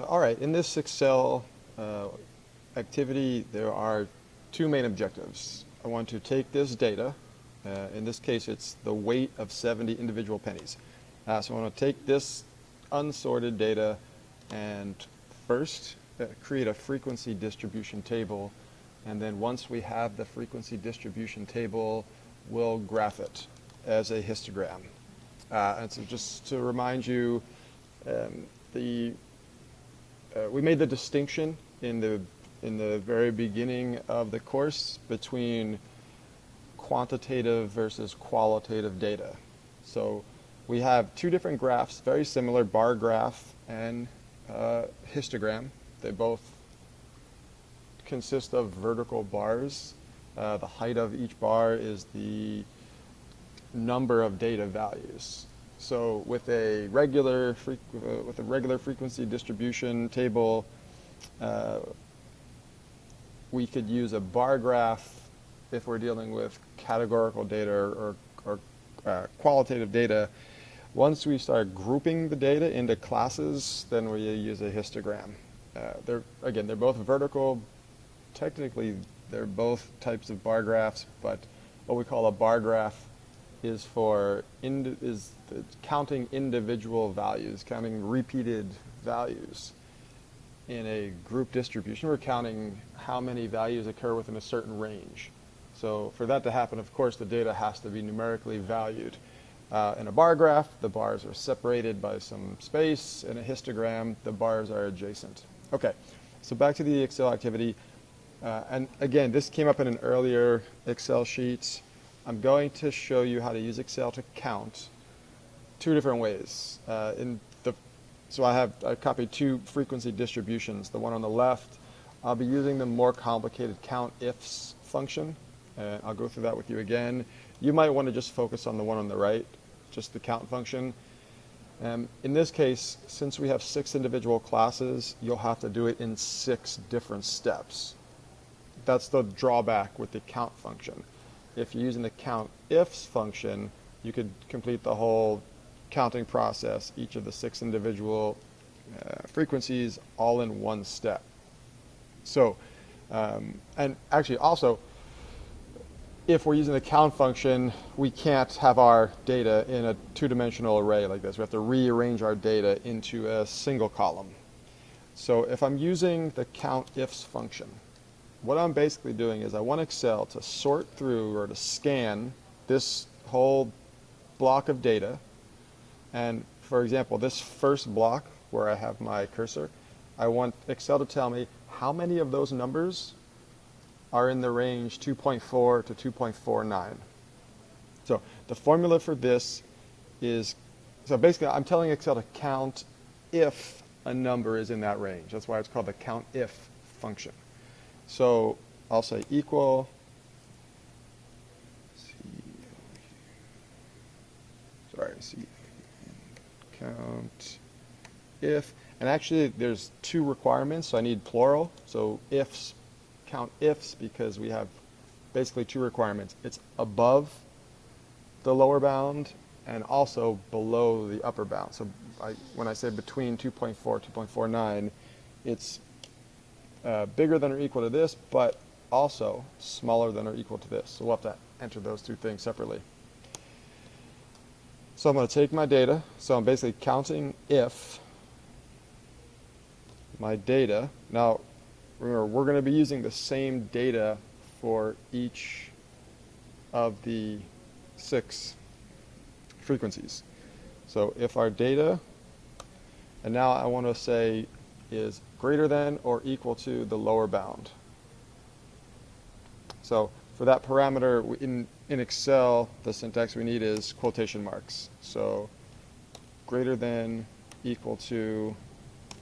All right, in this Excel activity, there are two main objectives. I want to take this data, in this case it's the weight of 70 individual pennies. So I want to take this unsorted data and first create a frequency distribution table, and then once we have the frequency distribution table, we'll graph it as a histogram. And so just to remind you, we made the distinction in the very beginning of the course between quantitative versus qualitative data. So we have two different graphs, very similar, bar graph and histogram. They both consist of vertical bars. The height of each bar is the number of data values. So with a regular frequency distribution table, we could use a bar graph if we're dealing with categorical data or qualitative data. Once we start grouping the data into classes, then we use a histogram. They're both vertical. Technically, they're both types of bar graphs, but what we call a bar graph is counting individual values, counting repeated values. In a group distribution, we're counting how many values occur within a certain range. So for that to happen, of course, the data has to be numerically valued. In a bar graph, the bars are separated by some space. In a histogram, the bars are adjacent. Okay, so back to the Excel activity. And again, this came up in an earlier Excel sheet. I'm going to show you how to use Excel to count two different ways. So I copied two frequency distributions. The one on the left, I'll be using the more complicated count-ifs function. I'll go through that with you again. You might want to just focus on the one on the right, just the count function. In this case, since we have 6 individual classes, you'll have to do it in 6 different steps. That's the drawback with the count function. If you're using the count-ifs function, you could complete the whole counting process, each of the 6 individual frequencies, all in one step. So, and actually also, if we're using the count function, we can't have our data in a 2-dimensional array like this. We have to rearrange our data into a single column. So if I'm using the count-ifs function, what I'm basically doing is I want Excel to sort through or to scan this whole block of data. And for example, this first block where I have my cursor, I want Excel to tell me how many of those numbers are in the range 2.4 to 2.49. So the formula for this is, so basically I'm telling Excel to count if a number is in that range. That's why it's called the count-if function. So I'll say equal, count if, and actually there's 2 requirements, so I need plural. So ifs, count ifs, because we have basically 2 requirements. It's above the lower bound and also below the upper bound. So when I say between 2.4, 2.49, it's bigger than or equal to this, but also smaller than or equal to this. So we'll have to enter those 2 things separately. So I'm going to take my data. So I'm basically counting if my data. Now, remember, we're going to be using the same data for each of the 6 frequencies. So if our data, and now I want to say, is greater than or equal to the lower bound. So for that parameter, in Excel, the syntax we need is quotation marks. So greater than, equal to,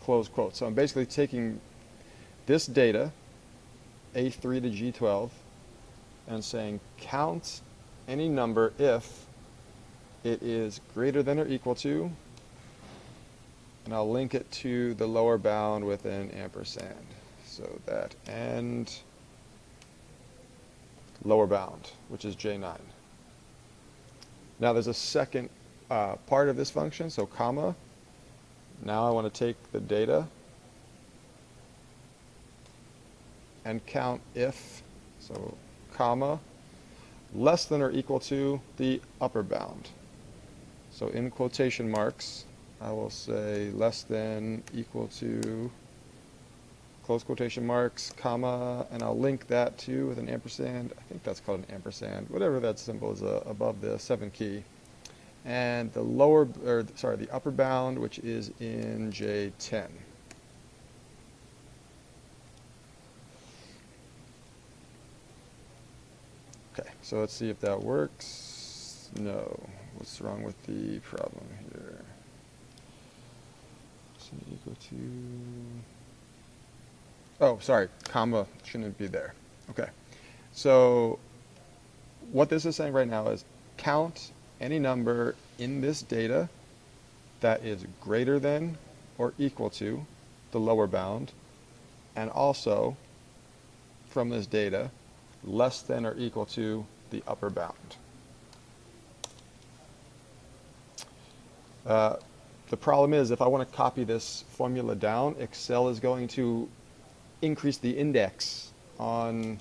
close quote. So I'm basically taking this data, A3 to G12, and saying count any number if it is greater than or equal to, and I'll link it to the lower bound with an ampersand. So that and lower bound, which is J9. Now there's a second part of this function, so comma. Now I want to take the data and count if, so comma, less than or equal to the upper bound. So in quotation marks, I will say less than, equal to, close quotation marks, comma, and I'll link that to with an ampersand. I think that's called an ampersand, whatever that symbol is above the 7 key. And the the upper bound, which is in J10. Okay, so let's see if that works. No. What's wrong with the problem here? So equal to, oh, sorry, comma shouldn't be there. Okay, so what this is saying right now is count any number in this data that is greater than or equal to the lower bound, and also from this data less than or equal to the upper bound. The problem is, if I want to copy this formula down, Excel is going to increase the index on,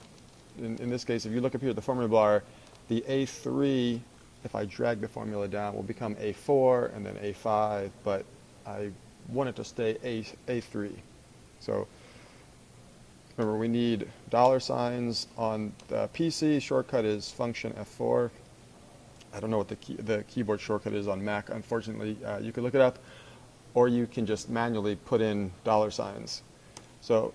in this case, if you look up here at the formula bar, the A3, if I drag the formula down, will become A4 and then A5, but I want it to stay A3. So remember, we need $signs on the PC. Shortcut is function F4. I don't know what the keyboard shortcut is on Mac. Unfortunately, you can look it up, or you can just manually put in $signs. So,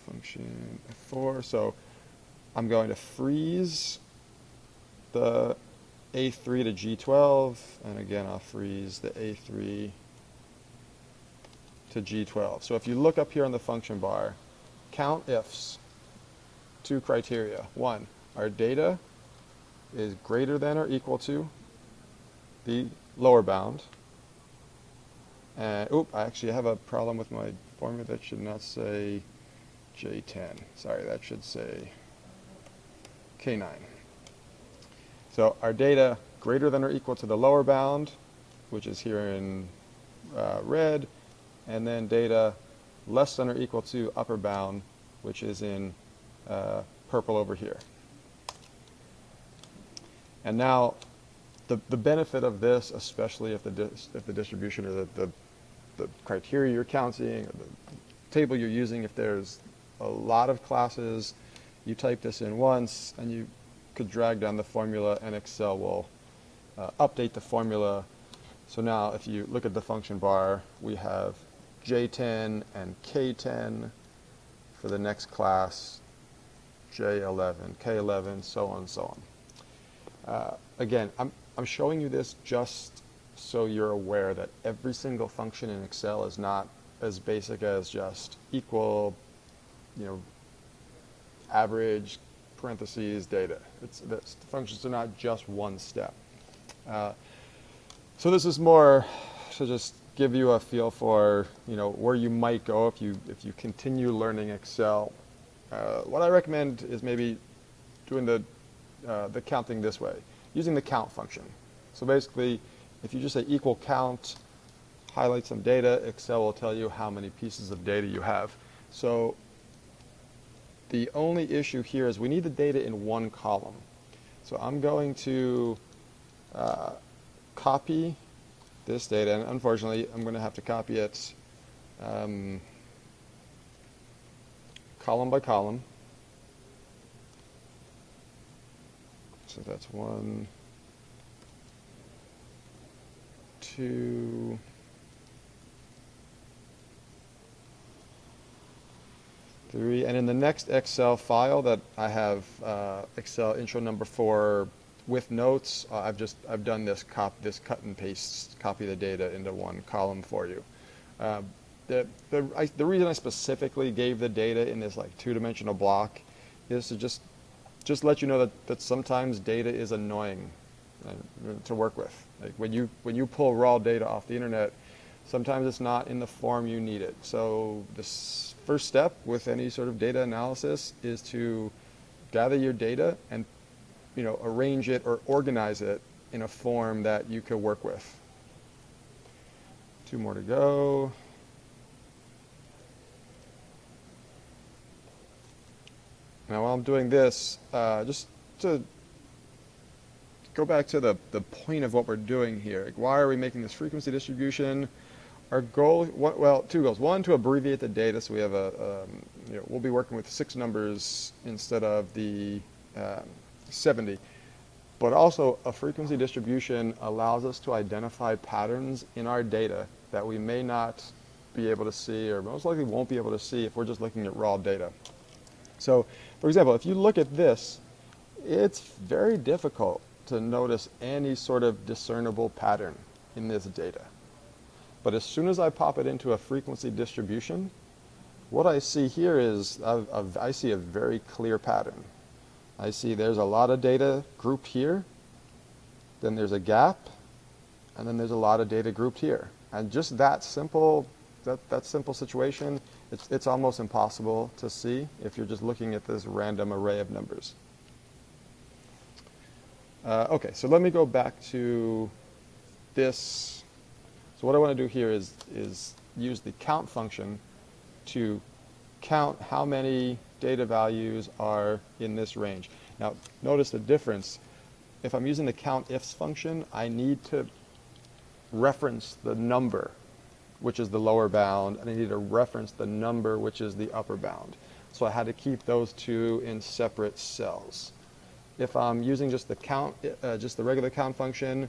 function F4. So I'm going to freeze the A3 to G12, and again I'll freeze the A3 to G12. So if you look up here on the function bar, count ifs, 2 criteria. 1, our data is greater than or equal to the lower bound. And, I actually have a problem with my formula. That should not say J10. Sorry, that should say K9. So our data greater than or equal to the lower bound, which is here in red, and then data less than or equal to upper bound, which is in purple over here. And now, the benefit of this, especially if the distribution or the criteria you're counting, or the table you're using, if there's a lot of classes, you type this in once, and you could drag down the formula, and Excel will update the formula. So now, if you look at the function bar, we have J10 and K10 for the next class, J11, K11, so on and so on. Again, I'm showing you this just so you're aware that every single function in Excel is not as basic as just equal, average, parentheses, data. The functions are not just one step. So this is more to just give you a feel for where you might go if you continue learning Excel. What I recommend is maybe doing the counting this way, using the count function. So basically, if you just say equal count, highlight some data, Excel will tell you how many pieces of data you have. So the only issue here is we need the data in one column. So I'm going to copy this data, and unfortunately I'm going to have to copy it column by column. So that's 1, 2, 3, and in the next Excel file that I have Excel intro number 4 with notes, I've done this cut and paste, copy the data into one column for you. The reason I specifically gave the data in this like 2-dimensional block is to just let you know that sometimes data is annoying to work with. Like when you pull raw data off the internet, sometimes it's not in the form you need it. So this first step with any sort of data analysis is to gather your data and arrange it or organize it in a form that you could work with. 2 more to go. Now while I'm doing this, just to go back to the point of what we're doing here. Like, why are we making this frequency distribution? Our goal, well, two goals. One, to abbreviate the data, so we have we'll be working with 6 numbers instead of the 70. But also, a frequency distribution allows us to identify patterns in our data that we may not be able to see, or most likely won't be able to see if we're just looking at raw data. So, for example, if you look at this, it's very difficult to notice any sort of discernible pattern in this data. But as soon as I pop it into a frequency distribution, what I see here is I see a very clear pattern. I see there's a lot of data grouped here, then there's a gap, and then there's a lot of data grouped here. And just that simple situation, it's almost impossible to see if you're just looking at this random array of numbers. Okay, so let me go back to this. So what I want to do here is use the count function to count how many data values are in this range. Now, notice the difference. If I'm using the countifs function, I need to reference the number, which is the lower bound, and I need to reference the number, which is the upper bound. So I had to keep those two in separate cells. If I'm using just the count, just the regular count function,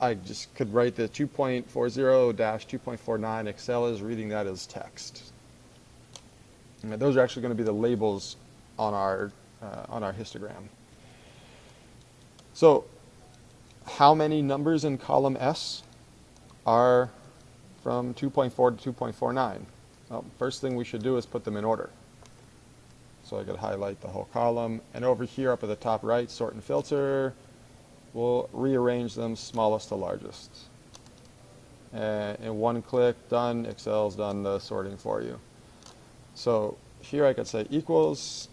I just could write the 2.40-2.49. Excel is reading that as text. And those are actually going to be the labels on our histogram. So, how many numbers in column S are from 2.4 to 2.49? Well, first thing we should do is put them in order. So I could highlight the whole column, and over here up at the top right, sort and filter, we'll rearrange them smallest to largest. And in one click, done. Excel's done the sorting for you. So here I could say equals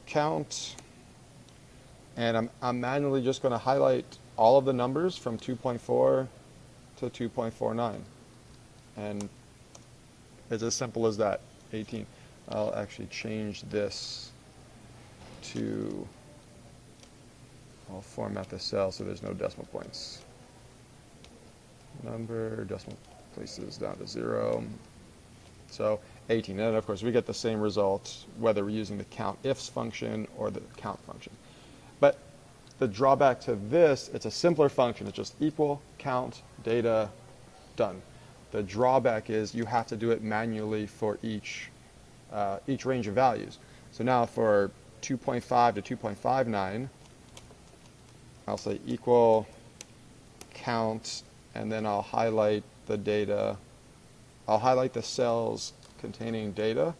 count, and I'm manually just going to highlight all of the numbers from 2.4 to 2.49. And it's as simple as that, 18. I'll actually change this to, I'll format the cell so there's no decimal points. Number, decimal places down to 0. So 18. And of course we get the same result whether we're using the countifs function or the count function. But the drawback to this, it's a simpler function. It's just equal, count, data, done. The drawback is you have to do it manually for each range of values. So now for 2.5 to 2.59, I'll say equal count, and then I'll highlight the data. I'll highlight the cells containing data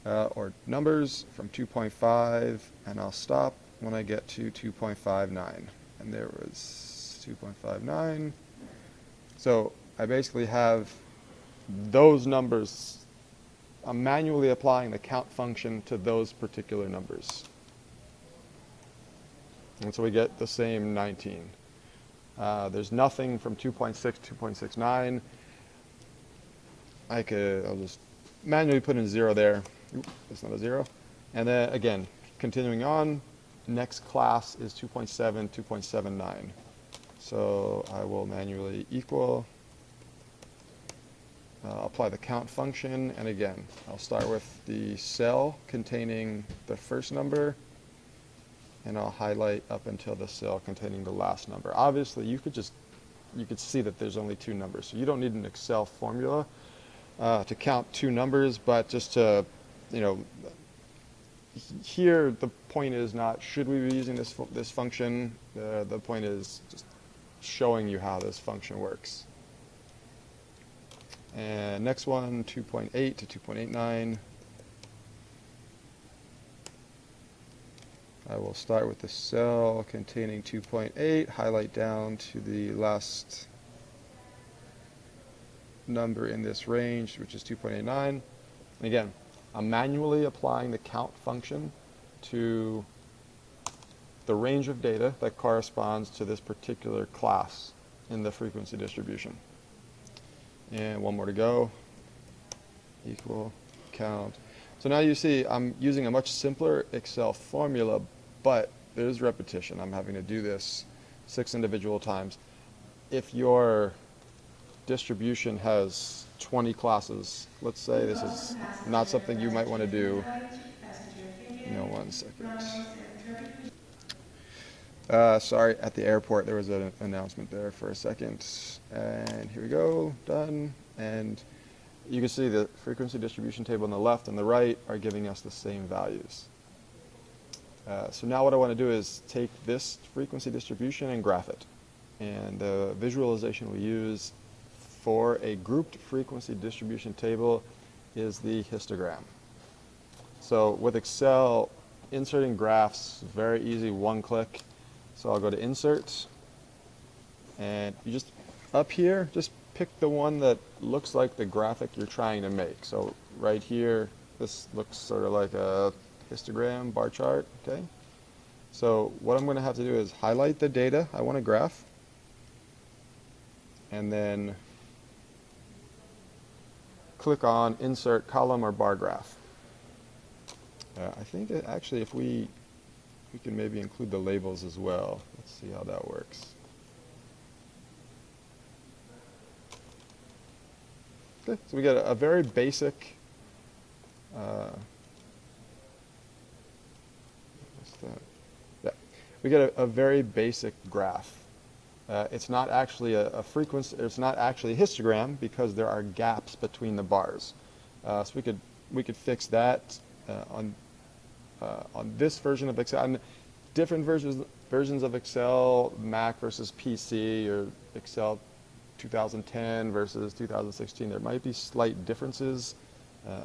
or numbers from 2.5, and I'll stop when I get to 2.59. And there was 2.59. So I basically have those numbers. I'm manually applying the count function to those particular numbers. And so we get the same 19. There's nothing from 2.6 to 2.69. I'll just manually put in 0 there. Oop, that's not a 0. And then again, continuing on, next class is 2.7, 2.79. So I will manually equal. I'll apply the count function, and again, I'll start with the cell containing the first number, and I'll highlight up until the cell containing the last number. Obviously, you could see that there's only 2 numbers, so you don't need an Excel formula to count 2 numbers, but just to, here the point is not should we be using this function. The point is just showing you how this function works. And next one, 2.8 to 2.89. I will start with the cell containing 2.8, highlight down to the last number in this range, which is 2.89. And again, I'm manually applying the count function to the range of data that corresponds to this particular class in the frequency distribution. And one more to go. Equal count. So now you see I'm using a much simpler Excel formula, but there's repetition. I'm having to do this 6 individual times. If your distribution has 20 classes, let's say this is not something you might want to do. No, 1 second. Sorry, at the airport there was an announcement there for a second. And here we go, done. And you can see the frequency distribution table on the left and the right are giving us the same values. So now what I want to do is take this frequency distribution and graph it. And the visualization we use for a grouped frequency distribution table is the histogram. So with Excel, inserting graphs, very easy, 1 click. So I'll go to Insert, and you just, up here, just pick the one that looks like the graphic you're trying to make. So right here, this looks sort of like a histogram bar chart, okay? So what I'm going to have to do is highlight the data I want to graph, and then click on Insert Column or Bar Graph. I think that actually if we can maybe include the labels as well. Let's see how that works. Okay, so we get a very basic what's that? Yeah, we get a very basic graph. It's not actually a frequency. It's not actually a histogram because there are gaps between the bars. So we could fix that on this version of Excel. And different versions of Excel, Mac versus PC, or Excel 2010 versus 2016. There might be slight differences.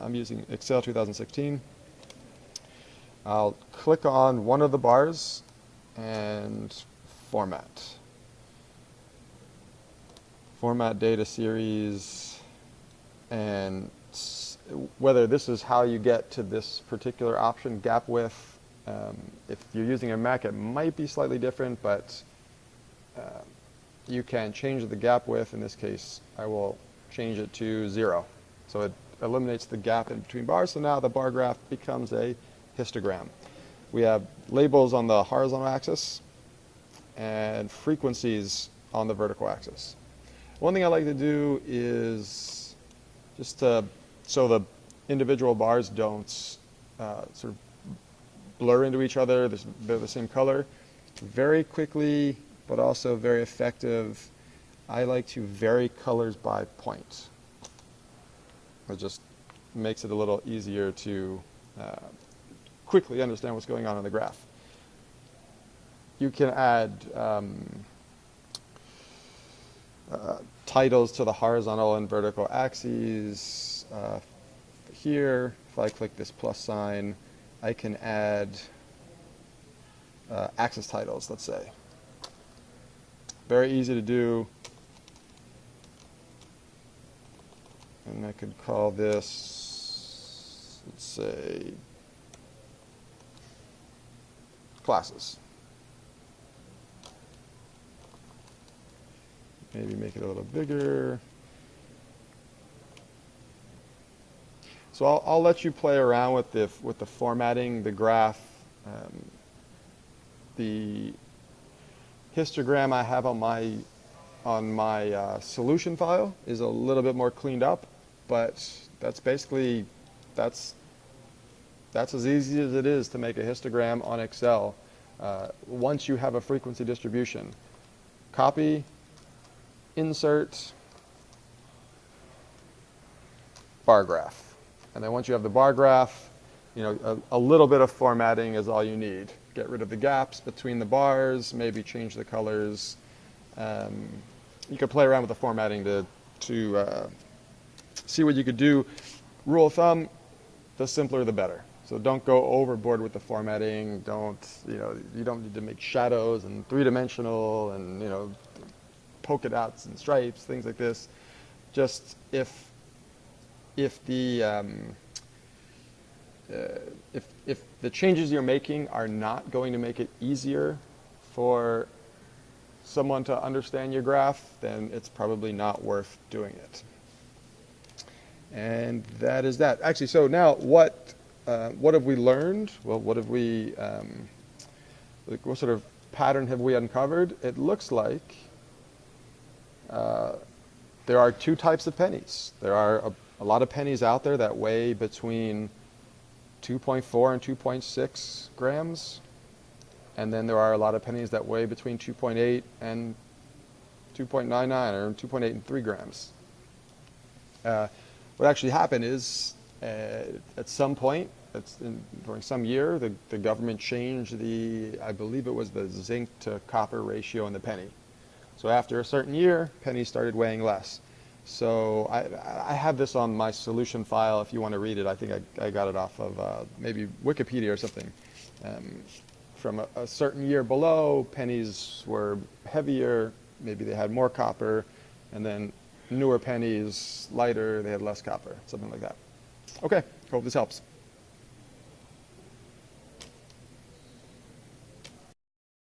I'm using Excel 2016. I'll click on one of the bars and format. Format data series, and whether this is how you get to this particular option, gap width. If you're using a Mac, it might be slightly different, but you can change the gap width. In this case, I will change it to 0. So it eliminates the gap in between bars, so now the bar graph becomes a histogram. We have labels on the horizontal axis and frequencies on the vertical axis. One thing I like to do is just so the individual bars don't sort of blur into each other, they're the same color. Very quickly, but also very effective, I like to vary colors by point. It just makes it a little easier to quickly understand what's going on in the graph. You can add titles to the horizontal and vertical axes. Here, if I click this plus sign, I can add axis titles, let's say. Very easy to do. And I could call this, let's say, classes. Maybe make it a little bigger. So I'll let you play around with the formatting, the graph. The histogram I have on my solution file is a little bit more cleaned up, but that's basically that's as easy as it is to make a histogram on Excel. Once you have a frequency distribution, copy, insert, bar graph. And then once you have the bar graph, you know, a little bit of formatting is all you need. Get rid of the gaps between the bars, maybe change the colors. You could play around with the formatting to see what you could do. Rule of thumb, the simpler the better. So don't go overboard with the formatting. You don't need to make shadows and three-dimensional and, you know, polka dots and stripes, things like this. Just if the changes you're making are not going to make it easier for someone to understand your graph, then it's probably not worth doing it. And that is that. Actually, so now what what have we learned? Well, what have we, like what sort of pattern have we uncovered? It looks like there are two types of pennies. There are a lot of pennies out there that weigh between 2.4 and 2.6 grams. And then there are a lot of pennies that weigh between 2.8 and 2.99 or 2.8 and 3 grams. What actually happened is at some point, during some year, the government changed I believe it was the zinc to copper ratio in the penny. So after a certain year, pennies started weighing less. So I have this on my solution file if you want to read it. I think I got it off of maybe Wikipedia or something. From a certain year below, pennies were heavier, maybe they had more copper, and then newer pennies, lighter, they had less copper, something like that. Okay, hope this helps.